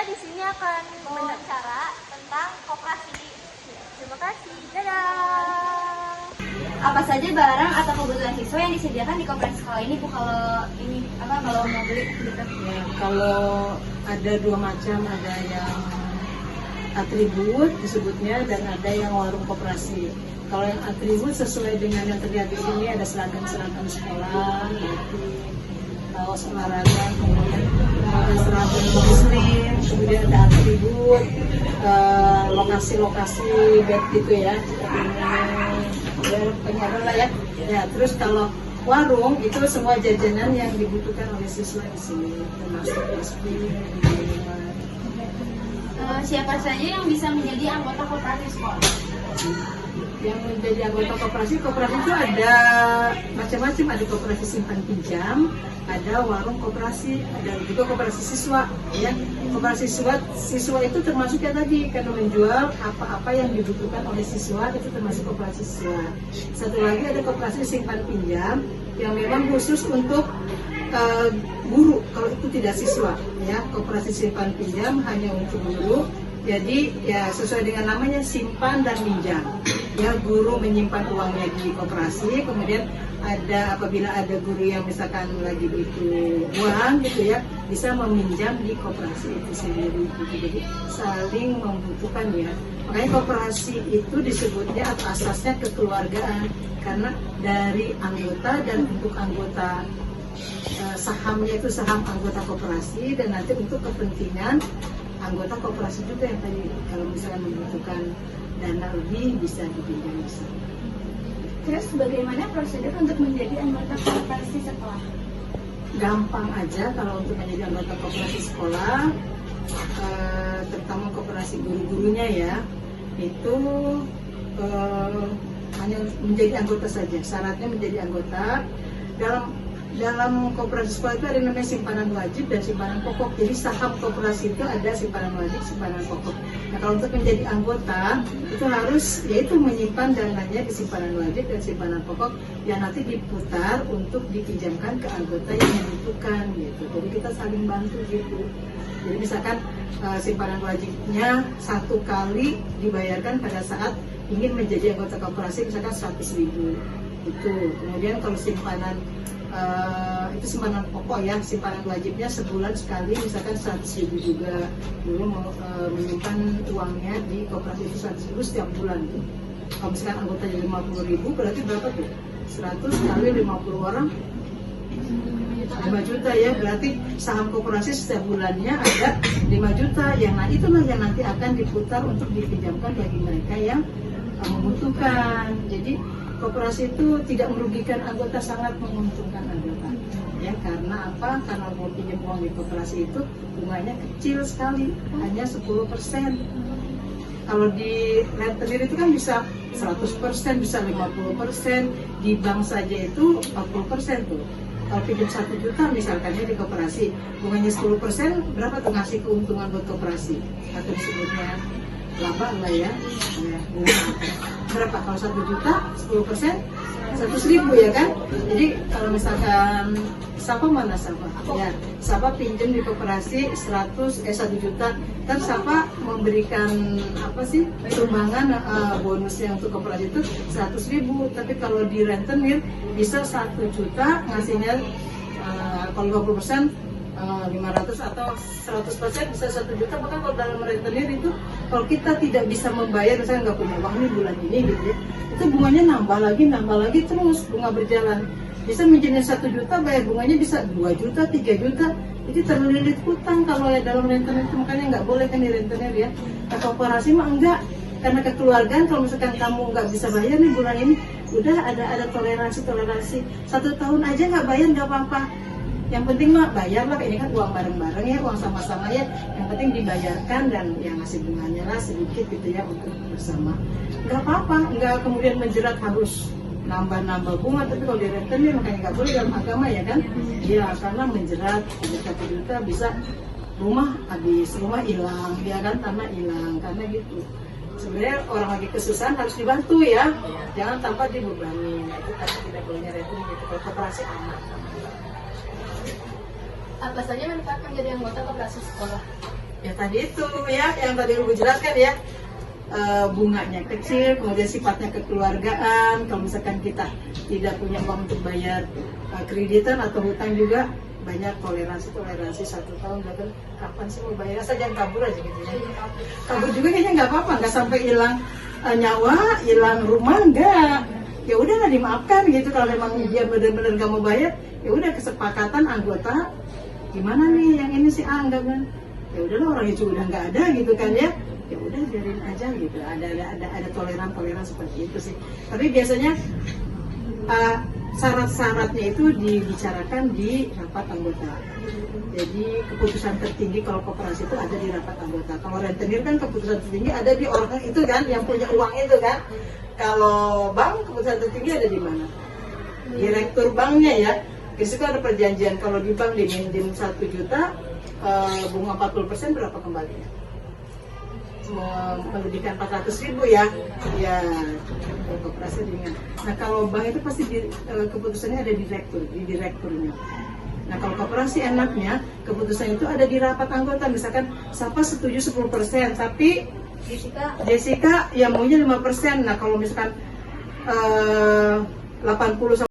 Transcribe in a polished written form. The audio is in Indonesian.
di sini akan mewawancara tentang koperasi. Terima kasih. Dadah. Apa saja barang atau kebutuhan siswa yang disediakan di koperasi sekolah ini, Bu? Kalau mau beli gitu? Ya, kalau ada dua macam, ada yang atribut disebutnya dan ada yang warung koperasi. Kalau yang atribut sesuai dengan yang terlihat di sini, ada seragam sekolah, kaos olahraga, kemudian ada seragam muslim, kemudian ada atribut, lokasi-lokasi bed gitu ya. Penyaran lah ya. Ya, terus kalau warung itu semua jajanan yang dibutuhkan oleh siswa di sini, termasuk biskuit. Siapa saja yang bisa menjadi anggota koperasi sekolah? Yang menjadi anggota koperasi itu ada macam-macam, ada koperasi simpan pinjam, ada warung koperasi, ada juga koperasi siswa. Ya, koperasi siswa itu termasuk ya tadi, karena menjual apa-apa yang dibutuhkan oleh siswa, itu termasuk koperasi siswa. Satu lagi ada koperasi simpan pinjam yang memang khusus untuk guru, kalau itu tidak siswa. Ya, koperasi simpan pinjam hanya untuk guru. Jadi ya sesuai dengan namanya, simpan dan minjam. Ya, guru menyimpan uangnya di koperasi, kemudian apabila ada guru yang misalkan lagi butuh uang gitu ya, bisa meminjam di koperasi itu sendiri gitu. Jadi saling membutuhkan ya. Makanya koperasi itu disebutnya atau asasnya kekeluargaan, karena dari anggota dan untuk anggota sahamnya itu saham anggota koperasi, dan nanti untuk kepentingan anggota koperasi juga yang tadi kalau misalnya membutuhkan dana lebih bisa dipinjam di sini. Terus bagaimana prosedur untuk menjadi anggota koperasi sekolah? Gampang aja kalau untuk menjadi anggota koperasi sekolah, terutama koperasi guru-gurunya ya, itu hanya menjadi anggota saja. Syaratnya menjadi anggota. Dalam koperasi sekolah itu ada namanya simpanan wajib dan simpanan pokok. Jadi saham koperasi itu ada simpanan wajib, simpanan pokok. Nah, kalau untuk menjadi anggota itu harus yaitu menyimpan dananya di simpanan wajib dan simpanan pokok yang nanti diputar untuk dipinjamkan ke anggota yang membutuhkan gitu. Jadi kita saling bantu gitu. Jadi misalkan simpanan wajibnya satu kali dibayarkan pada saat ingin menjadi anggota koperasi, misalkan 100.000 itu. Kemudian kalau simpanan itu simpanan pokok ya, simpanan wajibnya sebulan sekali, misalkan 100.000 juga. Dulu menyimpan uangnya di koperasi itu 100.000 setiap bulan tuh. Kalau misalkan anggotanya 50.000 berarti berapa tuh? 100 kali 50 orang 5 juta ya, berarti saham koperasi setiap bulannya ada 5 juta yang itulah yang nanti akan diputar untuk dipinjamkan bagi mereka yang membutuhkan. Jadi koperasi itu tidak merugikan anggota, sangat menguntungkan anggota. Ya, karena apa? Karena mau pinjam uang di koperasi itu bunganya kecil sekali, hanya 10%. Kalau di rentenir itu kan bisa 100%, bisa 50%, di bank saja itu 40% tuh. Kalau pinjam 1 juta misalkannya di koperasi, bunganya 10%, berapa tuh ngasih keuntungan buat koperasi? Atau disebutnya laba lah ya. Berapa kalau 1 juta 10%? 100.000 ya kan? Jadi kalau misalkan Sapa pinjam di koperasi 1 juta, kan Sapa memberikan sumbangan bonusnya untuk koperasi itu 100.000. Tapi kalau di rentenir bisa 1 juta ngasihnya kalau 20% 500 atau 100% bisa 1 juta. Bahkan kalau dalam rentenir itu kalau kita tidak bisa membayar, misalnya nggak punya uang nih bulan ini gitu ya, itu bunganya nambah lagi terus, bunga berjalan. Bisa minjemnya 1 juta, bayar bunganya bisa 2 juta, 3 juta. Jadi terlilit hutang kalau ya dalam rentenir itu, makanya nggak boleh kan di rentenir ya. Nah, koperasi mah enggak, karena kekeluargaan. Kalau misalkan kamu nggak bisa bayar nih bulan ini, udah ada toleransi 1 tahun aja nggak bayar nggak apa-apa. Yang penting mah bayar lah, ini kan uang bareng-bareng ya, uang sama-sama ya. Yang penting dibayarkan dan yang ngasih bunganya lah sedikit gitu ya untuk bersama. Nggak apa-apa, nggak kemudian menjerat harus nambah bunga. Tapi kalau di rentenir makanya nggak boleh dalam agama ya kan. Ya karena menjerat 1 juta bisa rumah habis, rumah hilang ya kan, tanah hilang, karena gitu. Sebenarnya orang lagi kesusahan harus dibantu ya, jangan tanpa dibebani. Nah, itu karena tidak bolehnya rentenir gitu. Kalau koperasi aman. Apa saja manfaat menjadi anggota koperasi sekolah? Ya tadi itu ya, yang tadi Ibu jelaskan ya, bunganya kecil, kemudian sifatnya kekeluargaan. Kalau misalkan kita tidak punya uang untuk bayar kreditan atau hutang juga, banyak toleransi 1 tahun, bahkan kapan sih mau bayar, asal jangan kabur aja gitu ya. Kabur juga kayaknya nggak apa-apa, nggak sampai hilang nyawa, hilang rumah, enggak. Ya udahlah dimaafkan gitu. Kalau memang dia benar-benar nggak mau bayar, ya udah kesepakatan anggota, gimana nih yang ini sih enggak kan, ya udahlah orangnya juga udah nggak ada gitu kan ya, ya udah biarin aja gitu. Ada toleran seperti itu sih. Tapi biasanya syarat-syaratnya itu dibicarakan di rapat anggota. Jadi keputusan tertinggi kalau koperasi itu ada di rapat anggota. Kalau rentenir kan keputusan tertinggi ada di orang itu kan, yang punya uang itu kan. Kalau bank keputusan tertinggi ada di mana? Direktur banknya ya. Di situ ada perjanjian, kalau di bank diminjem 1 juta, bunga 40% berapa kembalinya? Pendidikan 400.000 ya, ya koperasi ringan. Nah kalau bank itu pasti keputusannya ada di direkturnya. Nah kalau koperasi enaknya keputusan itu ada di rapat anggota. Misalkan Sapa setuju 10%, tapi Jessica yang maunya 5%. Nah kalau misalkan 80